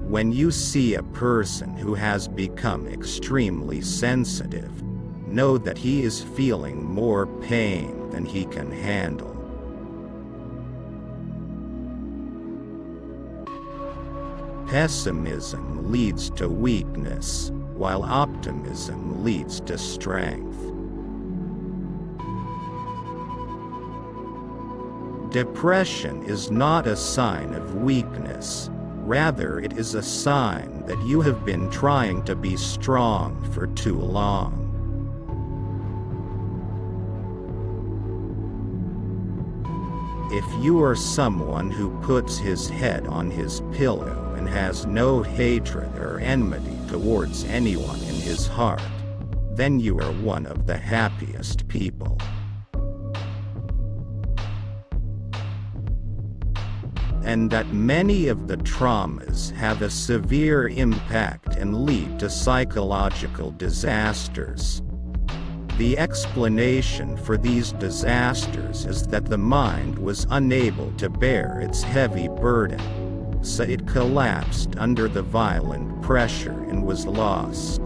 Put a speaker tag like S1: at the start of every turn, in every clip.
S1: When you see a person who has become extremely sensitive, know that he is feeling more pain than he can handle. Pessimism leads to weakness, while optimism leads to strength. Depression is not a sign of weakness. Rather, it is a sign that you have been trying to be strong for too long. If you are someone who puts his head on his pillow and has no hatred or enmity towards anyone in his heart, then you are one of the happiest people. And that many of the traumas have a severe impact and lead to psychological disasters. The explanation for these disasters is that the mind was unable to bear its heavy burden, so it collapsed under the violent pressure and was lost.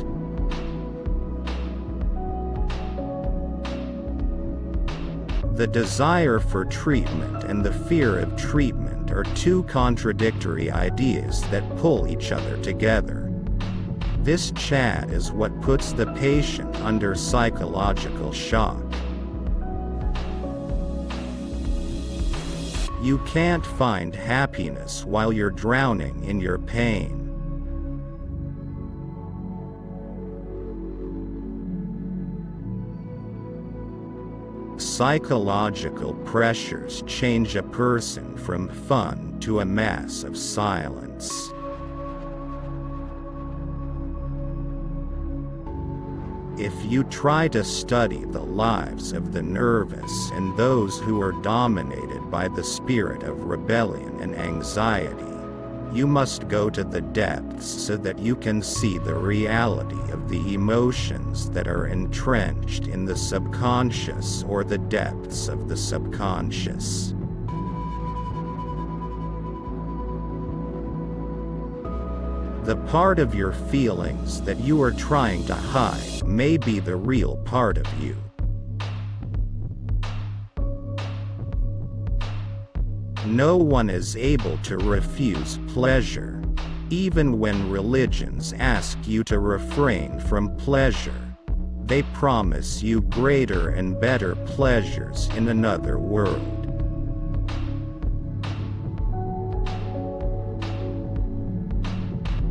S1: The desire for treatment and the fear of treatment are two contradictory ideas that pull each other together. This chat is what puts the patient under psychological shock. You can't find happiness while you're drowning in your pain. Psychological pressures change a person from fun to a mass of silence. If you try to study the lives of the nervous and those who are dominated by the spirit of rebellion and anxiety, you must go to the depths so that you can see the reality of the emotions that are entrenched in the subconscious or the depths of the subconscious. The part of your feelings that you are trying to hide may be the real part of you. No one is able to refuse pleasure, even when religions ask you to refrain from pleasure. They promise you greater and better pleasures in another world.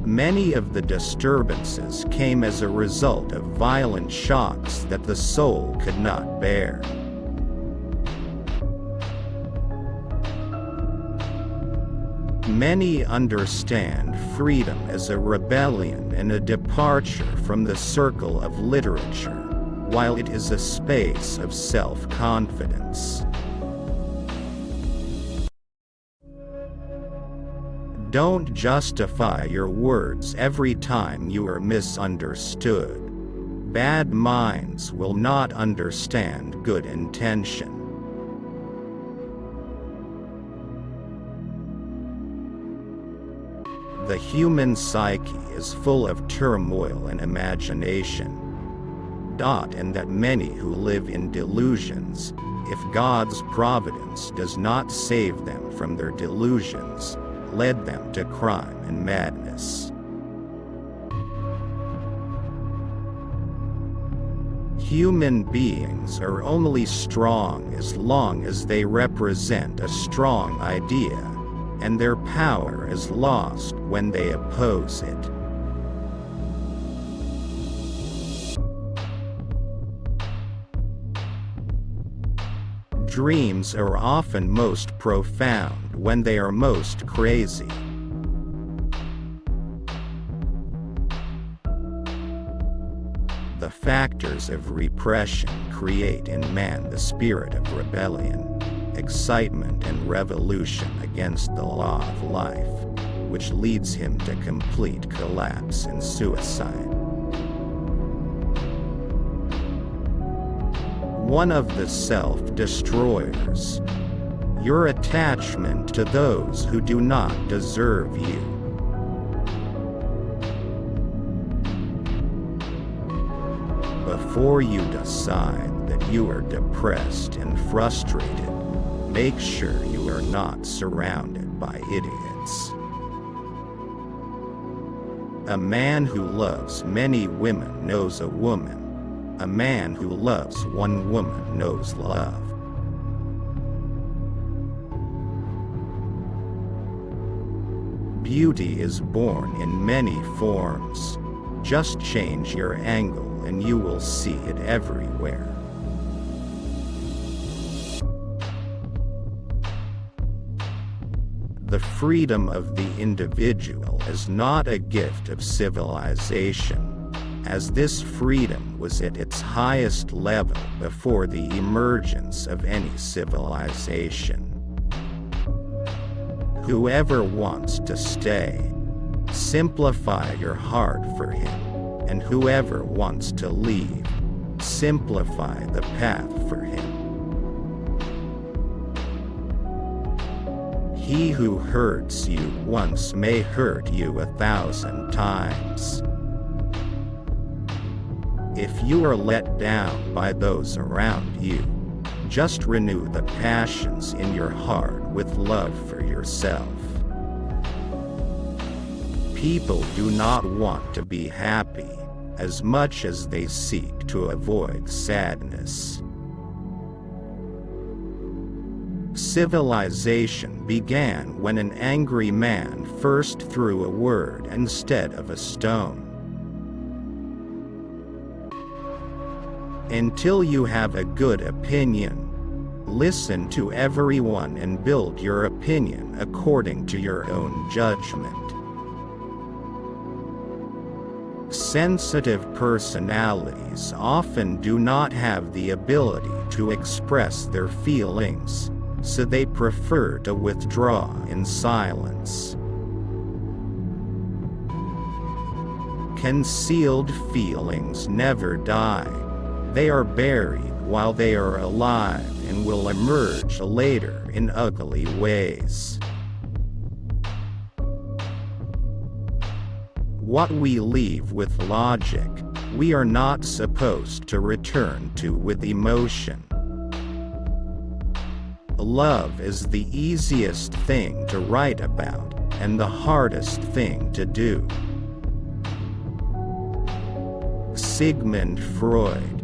S1: Many of the disturbances came as a result of violent shocks that the soul could not bear. Many understand freedom as a rebellion and a departure from the circle of literature, while it is a space of self-confidence. Don't justify your words every time you are misunderstood. Bad minds will not understand good intention. The human psyche is full of turmoil and imagination. And that many who live in delusions, if God's providence does not save them from their delusions, led them to crime and madness. Human beings are only strong as long as they represent a strong idea, and their power is lost when they oppose it. Dreams are often most profound when they are most crazy. The factors of repression create in man the spirit of rebellion, excitement and revolution against the law of life, which leads him to complete collapse and suicide. One of the self-destroyers. Your attachment to those who do not deserve you. Before you decide that you are depressed and frustrated, make sure you are not surrounded by idiots. A man who loves many women knows a woman. A man who loves one woman knows love. Beauty is born in many forms. Just change your angle and you will see it everywhere. The freedom of the individual is not a gift of civilization, as this freedom was at its highest level before the emergence of any civilization. Whoever wants to stay, simplify your heart for him, and whoever wants to leave, simplify the path for him. He who hurts you once may hurt you 1,000 times. If you are let down by those around you, just renew the passions in your heart with love for yourself. People do not want to be happy as much as they seek to avoid sadness. Civilization began when an angry man first threw a word instead of a stone. Until you have a good opinion, listen to everyone and build your opinion according to your own judgment. Sensitive personalities often do not have the ability to express their feelings, so they prefer to withdraw in silence. Concealed feelings never die. They are buried while they are alive and will emerge later in ugly ways. What we leave with logic, we are not supposed to return to with emotion. Love is the easiest thing to write about, and the hardest thing to do. Sigmund Freud.